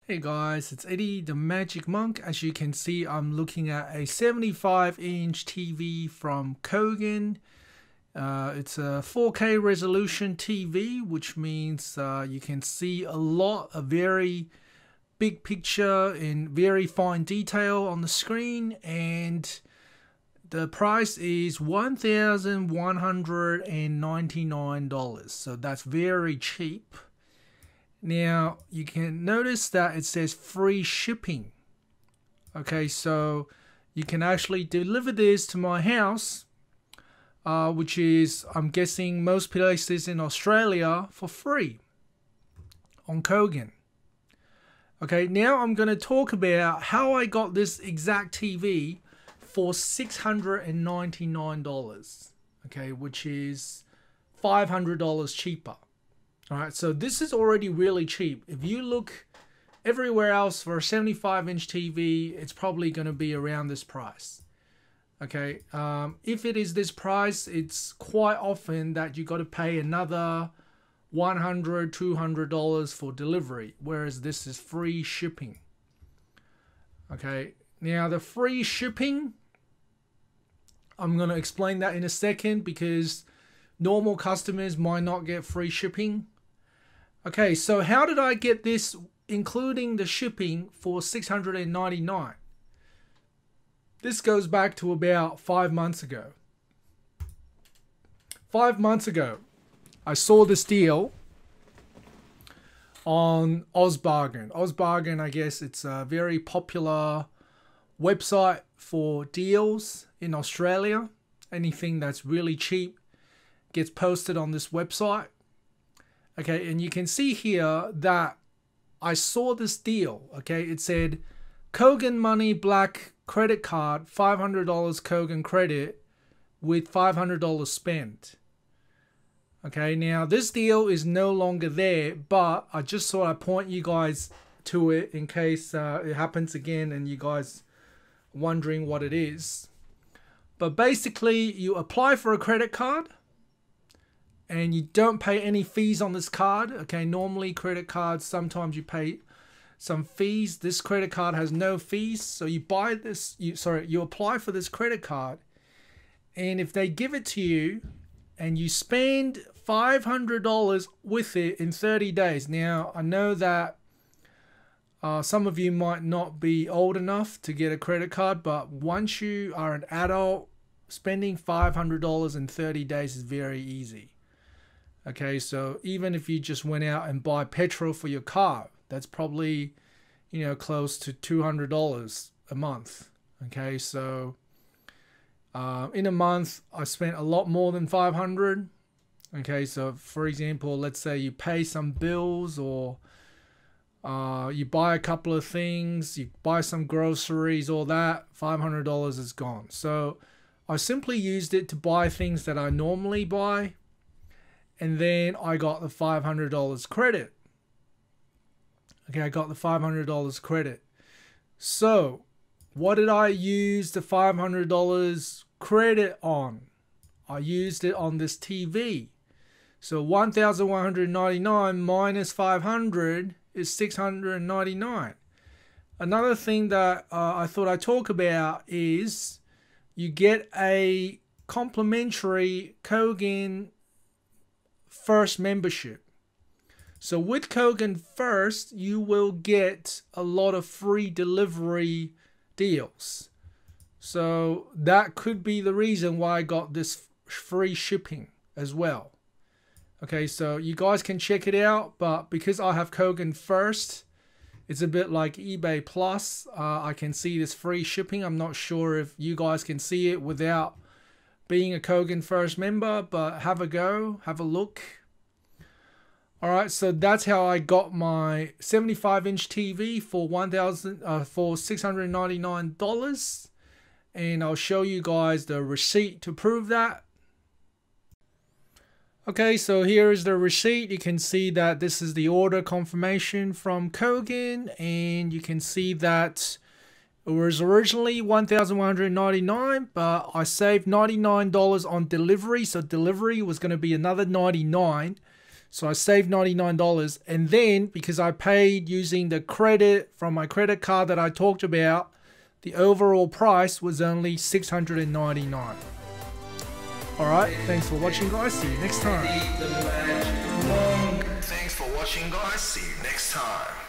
Hey guys, it's Eddie the Magic Monk. As you can see, I'm looking at a 75-inch TV from Kogan. It's a 4K resolution TV, which means you can see a very big picture in very fine detail on the screen, and the price is $1,199, so that's very cheap. Now you can notice that it says free shipping. Okay, so you can actually deliver this to my house, which is, I'm guessing, most places in Australia, for free on Kogan. Okay, now I'm going to talk about how I got this exact TV for $699. Okay, which is $500 cheaper. Alright, so this is already really cheap. If you look everywhere else for a 75-inch TV, it's probably going to be around this price. Okay, if it is this price, it's quite often that you got to pay another $100, $200 for delivery, whereas this is free shipping. Okay, now the free shipping, I'm going to explain that in a second because normal customers might not get free shipping. Okay, so how did I get this, including the shipping, for $699? This goes back to about 5 months ago. 5 months ago, I saw this deal on OzBargain. OzBargain, I guess it's a very popular website for deals in Australia. Anything that's really cheap gets posted on this website. Okay, and you can see here that I saw this deal. Okay, it said Kogan Money Black credit card, $500 Kogan credit with $500 spent. Okay, now this deal is no longer there, but I just thought I'd point you guys to it in case it happens again and you guys are wondering what it is. But basically, you apply for a credit card and you don't pay any fees on this card. Okay, normally credit cards, sometimes you pay some fees. This credit card has no fees. So you buy this, you apply for this credit card, and if they give it to you and you spend $500 with it in 30 days. Now, I know that some of you might not be old enough to get a credit card, but once you are an adult, spending $500 in 30 days is very easy. Okay, so even if you just went out and buy petrol for your car, that's probably, close to $200 a month. Okay, so in a month, I spent a lot more than $500. Okay, so for example, let's say you pay some bills, or you buy a couple of things, you buy some groceries, all that, $500 is gone. So I simply used it to buy things that I normally buy, and then I got the $500 credit. Okay, I got the $500 credit. So what did I use the $500 credit on? I used it on this TV. So $1,199 minus $500 is $699. Another thing that I thought I'd talk about is you get a complimentary Kogan First membership. So with Kogan First, you will get a lot of free delivery deals. So that could be the reason why I got this free shipping as well. Okay, so you guys can check it out, but because I have Kogan First, it's a bit like eBay Plus. I can see this free shipping. I'm not sure if you guys can see it without being a Kogan First member, but have a go, have a look. Alright, so that's how I got my 75-inch TV for $699, and I'll show you guys the receipt to prove that. Okay, so here is the receipt. You can see that this is the order confirmation from Kogan, and you can see that it was originally $1,199, but I saved $99 on delivery, so delivery was going to be another $99. So I saved $99, and then because I paid using the credit from my credit card that I talked about, the overall price was only $699. Alright, thanks for watching guys, see you next time. Thanks for watching guys, see you next time.